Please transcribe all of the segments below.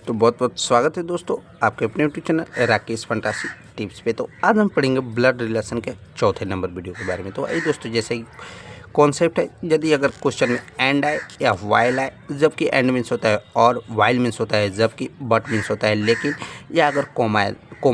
तो बहुत बहुत स्वागत है दोस्तों आपके अपने YouTube channel Rakesh fantasy tips पे। तो आज हम पढ़ेंगे ब्लड रिलेशन के चौथे नंबर वीडियो के बारे में। तो आइए दोस्तों, जैसे ही कॉन्सेप्ट है, यदि अगर क्वेश्चन में एंड आए या वाइल आए, जबकि एंड मीन्स होता है और वाइल मीन्स होता है जबकि, बट मीन्स होता है लेकिन, या अगर कोमा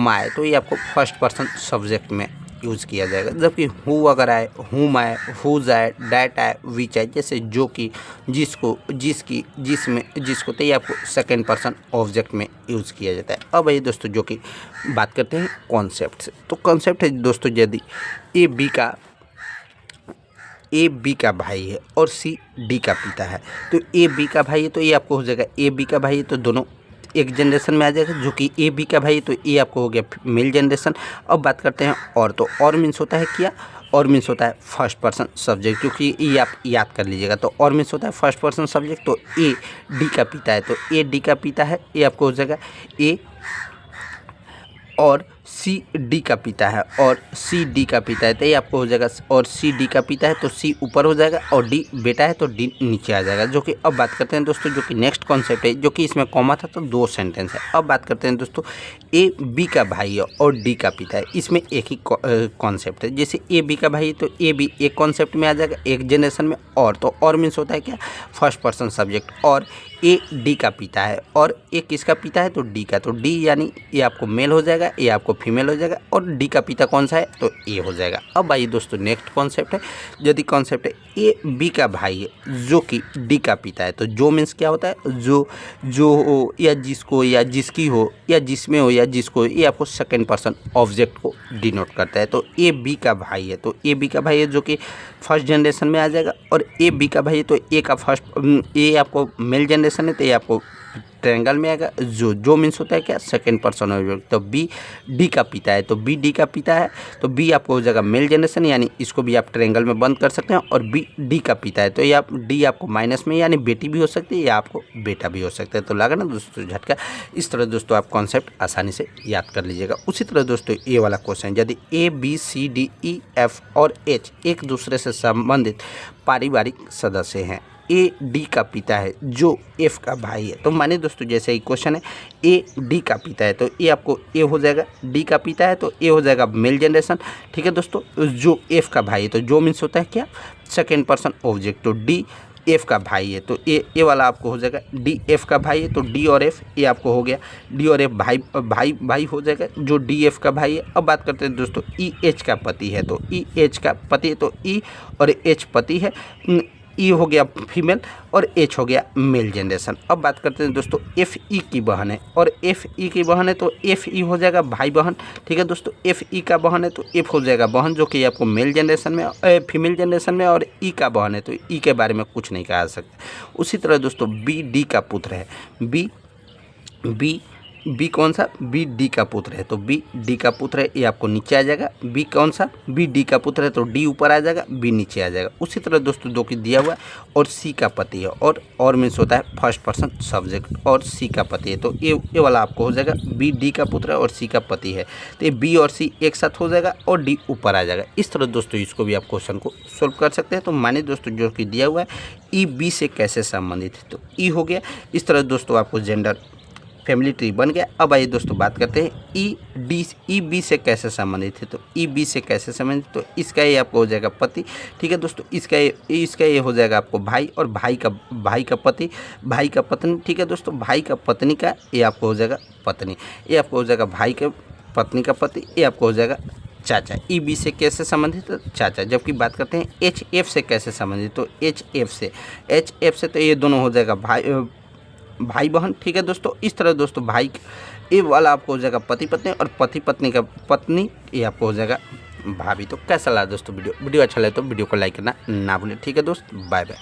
आए तो ये आपको फर्स्ट पर्सन सब्जेक्ट में यूज़ किया जाएगा। जबकि हु अगर आए, हुम आए, हुज आए, डैट आए, विच आए, जैसे जो कि, जिसको, जिसकी, जिसमें, जिसको, तो ये आपको सेकेंड पर्सन ऑब्जेक्ट में यूज़ किया जाता है। अब आइए दोस्तों, जो कि बात करते हैं कॉन्सेप्ट से। तो कॉन्सेप्ट है दोस्तों, यदि ए बी का भाई है और सी डी का पिता है, तो ए बी का भाई है तो ये आपको हो जाएगा ए बी का भाई है, तो दोनों एक जनरेशन में आ जाएगा। जो कि ए बी का भाई है तो ये आपको हो गया मेल जनरेशन। अब बात करते हैं और, तो और मीन्स होता है क्या, और मीन्स होता है फर्स्ट पर्सन सब्जेक्ट, क्योंकि ये आप याद कर लीजिएगा। तो और मीन्स होता है फर्स्ट पर्सन सब्जेक्ट, तो ए डी का पिता है तो ए डी का पिता है, ये आपको हो जाएगा ए, और सी डी का पिता है और सी डी का पिता है तो ये आपको हो जाएगा, और सी डी का पिता है तो सी ऊपर हो जाएगा, और डी बेटा है तो डी नीचे आ जाएगा। जो कि अब बात करते हैं दोस्तों, जो कि नेक्स्ट कॉन्सेप्ट है, जो कि इसमें कॉमा था तो दो सेंटेंस है। अब बात करते हैं दोस्तों, ए बी का भाई है और डी का पिता है, इसमें एक ही कॉन्सेप्ट है। जैसे ए बी का भाई है तो ए बी एक कॉन्सेप्ट में आ जाएगा, एक जनरेशन में। और, तो और मीन्स होता है क्या, फर्स्ट पर्सन सब्जेक्ट। और ए डी का पिता है और ए किसका पिता है तो डी का, तो डी यानी ये आपको मेल हो जाएगा, ये आपको फीमेल हो जाएगा, और डी का पिता कौन सा है तो ए हो जाएगा। अब आइए दोस्तों, नेक्स्ट कॉन्सेप्ट है, यदि कॉन्सेप्ट है ए बी का भाई है जो कि डी का पिता है, तो जो मीन्स क्या होता है, जो हो या जिसको या जिसकी हो या जिसमें हो या जिसको, ये आपको सेकेंड पर्सन ऑब्जेक्ट को डिनोट करता है। तो ए बी का भाई है तो ए बी का भाई है जो कि फर्स्ट जनरेशन में आ जाएगा, और ए बी का भाई है तो ए का फर्स्ट, ए आपको मेल जनरेशन है तो ये आपको ट्रायंगल में आएगा। जो मीन्स होता है क्या, सेकंड पर्सन ऑब्जेक्ट। तो बी डी का पिता है तो बी डी का पिता है तो बी आपको हो जाएगा मेल जनरेशन, यानी इसको भी आप ट्रायंगल में बंद कर सकते हैं। और बी डी का पिता है तो ये आप डी आपको माइनस में, यानी बेटी भी हो सकती है या आपको बेटा भी हो सकता है। तो लगा ना दोस्तों झटका। इस तरह दोस्तों आप कॉन्सेप्ट आसानी से याद कर लीजिएगा। उसी तरह दोस्तों ए वाला क्वेश्चन, यदि A B C D E F और एच एक दूसरे से संबंधित पारिवारिक सदस्य हैं, ए डी का पिता है जो एफ का भाई है, तो माने दोस्तों जैसे ही क्वेश्चन है ए डी का पिता है तो ये आपको ए हो जाएगा, डी का पिता है तो ए हो जाएगा मेल जनरेशन। ठीक है दोस्तों, जो एफ का भाई है तो जो मीन्स होता है क्या, सेकेंड पर्सन ऑब्जेक्ट। तो डी एफ का भाई है तो ए वाला आपको हो जाएगा डी एफ का भाई है, तो डी और एफ ये आपको हो गया, डी और एफ भाई हो जाएगा जो डी एफ का भाई है। अब बात करते हैं दोस्तों, ई एच का पति है तो ई एच का पति है तो ई और एच पति है, ई हो गया फीमेल और एच हो गया मेल जनरेशन। अब बात करते हैं दोस्तों, एफ ई की बहन है और एफ ई की बहन है तो एफ ई हो जाएगा भाई बहन। ठीक है दोस्तों, एफ ई का बहन है तो एफ हो जाएगा बहन, जो कि आपको मेल जनरेशन में, फीमेल जनरेशन में। और ई का बहन है तो ई के बारे में कुछ नहीं कहा सकता। उसी तरह दोस्तों बी डी का पुत्र है, बी कौन सा, बी डी का पुत्र है तो बी डी का पुत्र है, ये आपको नीचे आ जाएगा। बी कौन सा, बी डी का पुत्र है तो डी ऊपर आ जाएगा, बी नीचे आ जाएगा। उसी तरह दोस्तों दो की दिया हुआ है, और सी का पति है, और मीन्स होता है फर्स्ट पर्सन सब्जेक्ट, और सी का पति है तो ये वाला आपको हो जाएगा बी डी का पुत्र है और सी का पति है, तो ये बी और सी एक साथ हो जाएगा और डी ऊपर आ जाएगा। इस तरह दोस्तों इसको भी आप क्वेश्चन को सोल्व कर सकते हैं। तो माने दोस्तों जो कि दिया हुआ है ई बी से कैसे संबंधित है, तो ई हो गया। इस तरह दोस्तों आपको जेंडर फैमिली ट्री बन गया। अब आइए दोस्तों बात करते हैं ई बी से कैसे संबंधित है, तो ई बी से कैसे संबंधित, तो इसका ये आपको हो जाएगा पति। ठीक है दोस्तों, इसका ये हो जाएगा आपको भाई, और भाई का पति, भाई का पत्नी। ठीक है दोस्तों, भाई का पत्नी का ये आपको हो जाएगा पत्नी, ये आपको हो जाएगा भाई के पत्नी का पति, ये आपको हो जाएगा चाचा। ई बी से कैसे संबंधित तो चाचा। जबकि बात करते हैं एच एफ से कैसे संबंधित, तो एच एफ से तो ये दोनों हो जाएगा भाई बहन। ठीक है दोस्तों, इस तरह दोस्तों भाई ये वाला आपको हो जाएगा पति पत्नी, और पति पत्नी का पत्नी ये आपको हो जाएगा भाभी। तो कैसा लगा दोस्तों वीडियो अच्छा लगे तो वीडियो को लाइक करना ना भूलें। ठीक है दोस्त, बाय बाय।